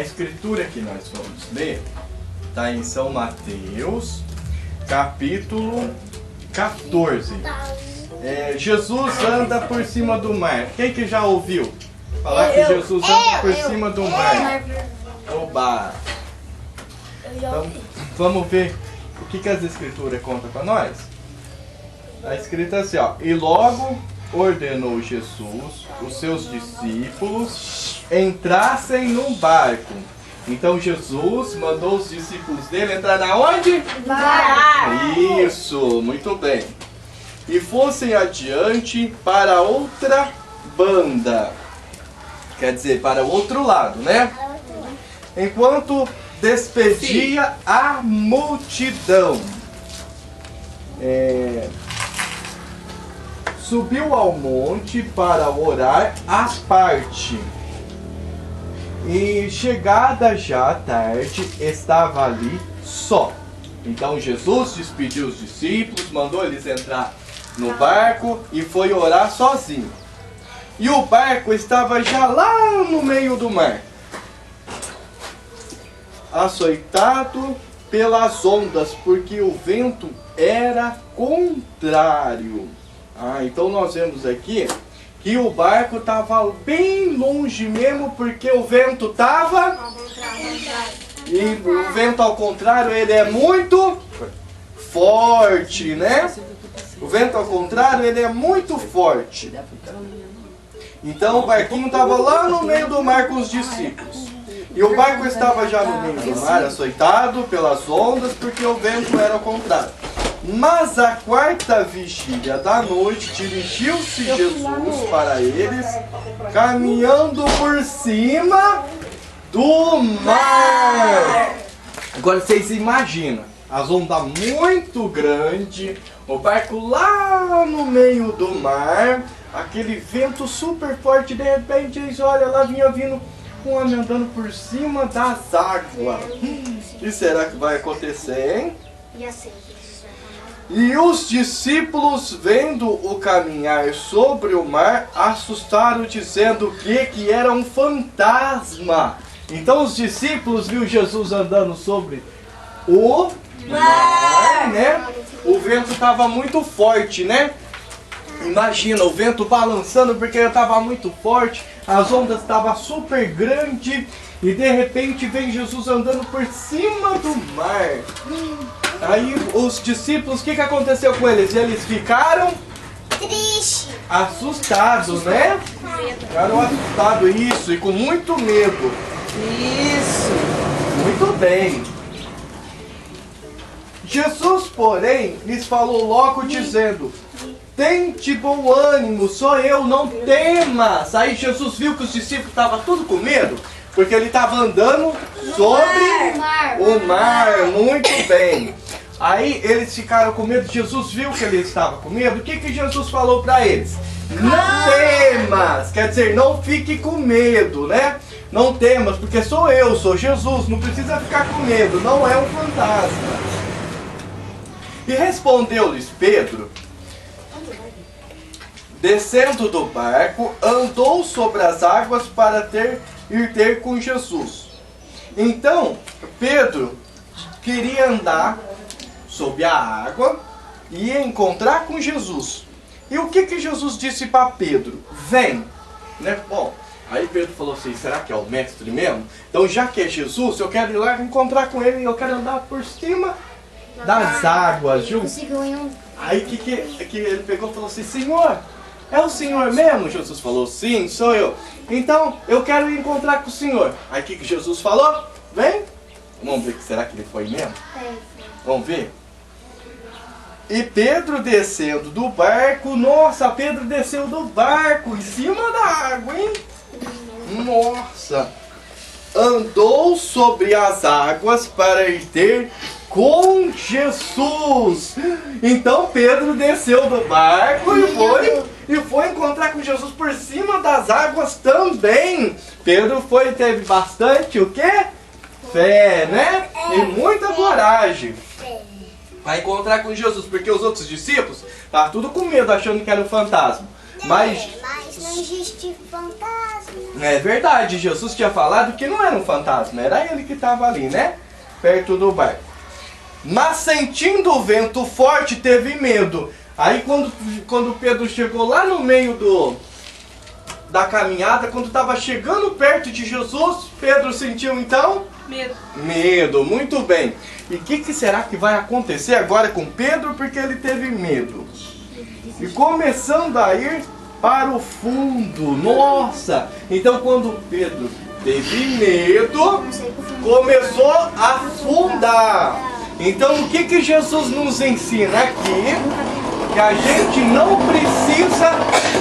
A escritura que nós vamos ler está em São Mateus, capítulo 14. Jesus anda por cima do mar. Quem que já ouviu falar que Jesus anda por cima do mar? Oba! Então, vamos ver o que as escrituras contam para nós? Está escrito assim, ó. E logo ordenou Jesus os seus discípulos entrassem num barco. Então Jesus mandou os discípulos dele entrar na onde? Barco. Isso, muito bem. E fossem adiante para outra banda. Quer dizer, para o outro lado, né? Enquanto despedia a multidão. Subiu ao monte para orar à parte. E chegada já a tarde, estava ali só. Então Jesus despediu os discípulos, mandou eles entrar no barco e foi orar sozinho. E o barco estava já lá no meio do mar, açoitado pelas ondas, porque o vento era contrário. Então nós vemos aqui que o barco estava bem longe mesmo, porque o vento estava... E o vento ao contrário, ele é muito forte, né? O vento ao contrário, ele é muito forte. Então o barquinho estava lá no meio do mar com os discípulos. E o barco estava já no meio do mar, açoitado pelas ondas, porque o vento era ao contrário. Mas à quarta vigília da noite, dirigiu-se Jesus para eles, caminhando por cima do mar. Agora vocês imaginam, as ondas muito grandes, o barco lá no meio do mar, aquele vento super forte, de repente eles olham lá, vinha vindo um homem andando por cima das águas. E será que vai acontecer, hein? E os discípulos, vendo o caminhar sobre o mar, assustaram, dizendo que era um fantasma. Então os discípulos viram Jesus andando sobre o mar, né? O vento estava muito forte, né? Imagina, o vento balançando porque estava muito forte, as ondas estavam super grandes e de repente vem Jesus andando por cima do mar. Aí os discípulos, o que aconteceu com eles? Eles ficaram tristes, assustados, né? Ficaram assustados, isso, e com muito medo. Isso, muito bem. Jesus, porém, lhes falou logo dizendo: tente bom ânimo, sou eu, não temas. Aí Jesus viu que os discípulos estavam tudo com medo, porque ele estava andando sobre o mar. Muito bem. Aí eles ficaram com medo, Jesus viu que eles estavam com medo. O que Jesus falou para eles? Não temas, quer dizer, não fique com medo, né? Não temas, porque sou eu, sou Jesus, não precisa ficar com medo, não é um fantasma. E respondeu-lhes Pedro, descendo do barco, andou sobre as águas para ir ter com Jesus. Então, Pedro queria andar sob a água e ia encontrar com Jesus. E o que Jesus disse para Pedro? Vem, né? Bom, aí Pedro falou assim, será que é o mestre mesmo? Então já que é Jesus, eu quero ir lá encontrar com ele e eu quero andar por cima das águas, viu? Aí que ele pegou e falou assim, Senhor, é o Senhor mesmo? Jesus falou, sim, sou eu. Então eu quero ir encontrar com o Senhor. Aí que Jesus falou? Vem. Vamos ver, será que ele foi mesmo? Vamos ver. E Pedro descendo do barco, nossa, Pedro desceu do barco em cima da água, hein? Nossa! Andou sobre as águas para ir ter com Jesus. Então Pedro desceu do barco e foi encontrar com Jesus por cima das águas também. Pedro teve bastante o quê? Fé, né? E muita coragem para encontrar com Jesus, porque os outros discípulos estavam tudo com medo, achando que era um fantasma. Mas Não existe fantasma. É verdade, Jesus tinha falado que não era um fantasma, era ele que estava ali, né? Perto do barco. Mas sentindo o vento forte, teve medo. Aí quando Pedro chegou lá no meio da caminhada, quando estava chegando perto de Jesus, Pedro sentiu então? Medo. Medo, muito bem. E o que será que vai acontecer agora com Pedro? Porque ele teve medo. E começando a ir para o fundo. Nossa! Então quando Pedro teve medo, começou a afundar. Então o que Jesus nos ensina aqui? Que a gente não precisa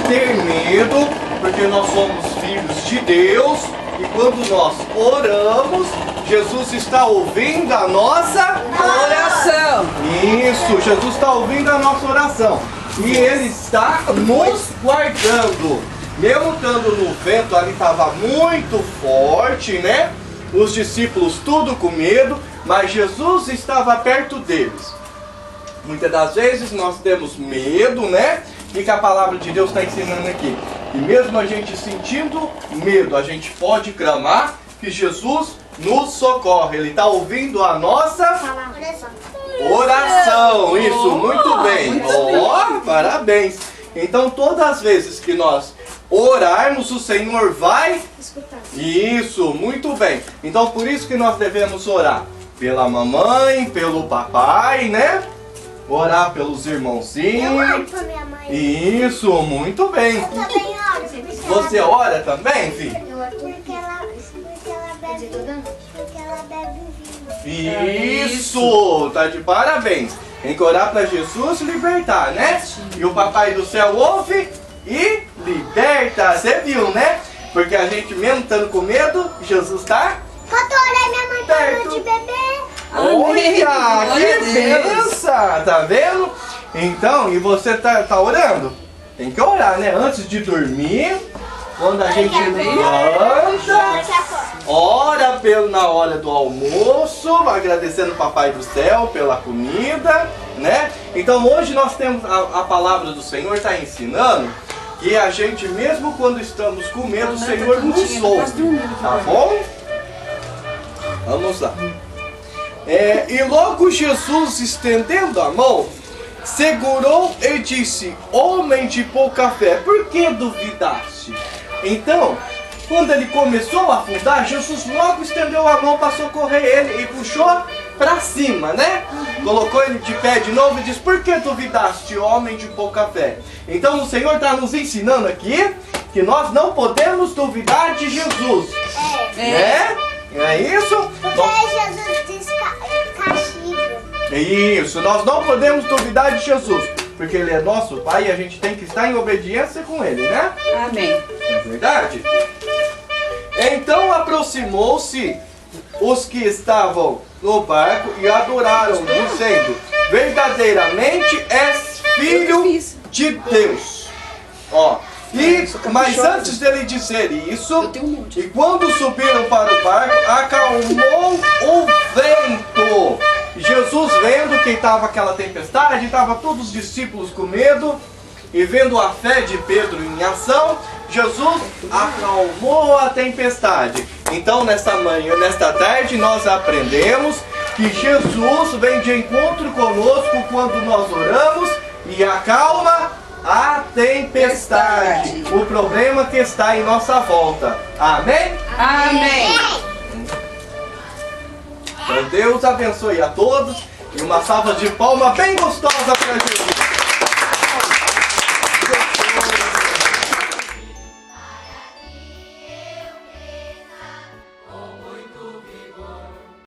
ter medo, porque nós somos filhos de Deus. E quando nós oramos, Jesus está ouvindo a nossa Oração. Isso, Jesus está ouvindo a nossa oração. E Ele está nos guardando. Mesmo estando no vento, ali estava muito forte, né? Os discípulos tudo com medo, mas Jesus estava perto deles. Muitas das vezes nós temos medo, né? E que a palavra de Deus está ensinando aqui. E mesmo a gente sentindo medo, a gente pode clamar que Jesus nos socorre. Ele está ouvindo a nossa oração. Isso, muito bem. Ó, parabéns. Então todas as vezes que nós orarmos, o Senhor vai Escutar. Isso, muito bem. Então por isso que nós devemos orar pela mamãe, pelo papai, né? Orar pelos Eu oro irmãozinhos. pra minha mãe. Isso, muito bem. Eu também oro. Porque Você ora também, filho? Eu oro porque ela bebe vinho. Isso, tá de parabéns. Tem que orar para Jesus libertar, né? E o papai do céu ouve e liberta. Você viu, né? Porque a gente mesmo estando com medo, Jesus tá Quando eu orei, minha mãe perto. parou de beber. Olha, Glória a que Deus. benção, tá vendo? Então, e você tá orando? Tem que orar, né? Antes de dormir, quando a gente levanta, ora na hora do almoço, agradecendo o Papai do Céu pela comida, né? Então hoje nós temos a palavra do Senhor está ensinando que a gente, mesmo quando estamos com medo, o Senhor nos ouve, tá bom? Vamos lá. E logo Jesus, estendendo a mão, segurou e disse: homem de pouca fé, por que duvidaste? Então, quando ele começou a afundar, Jesus logo estendeu a mão para socorrer ele e puxou para cima, né? Colocou ele de pé de novo e disse: por que duvidaste, homem de pouca fé? Então o Senhor está nos ensinando aqui que nós não podemos duvidar de Jesus. Né? É isso? Porque Jesus diz castiga. Isso, nós não podemos duvidar de Jesus, porque Ele é nosso Pai e a gente tem que estar em obediência com Ele, né? Amém. Não é verdade? Então aproximou-se os que estavam no barco e adoraram, dizendo: verdadeiramente és filho de Deus. Ó, mas antes dele dizer isso, e quando subiram para o barco, acalmou o vento. Jesus, vendo que estava aquela tempestade, estava todos os discípulos com medo, e vendo a fé de Pedro em ação, Jesus acalmou a tempestade. Então nesta manhã, nesta tarde, nós aprendemos que Jesus vem de encontro conosco quando nós oramos e acalma a tempestade. O problema que está em nossa volta. Amém? Amém. Então Deus abençoe a todos e uma salva de palmas bem gostosa para Jesus.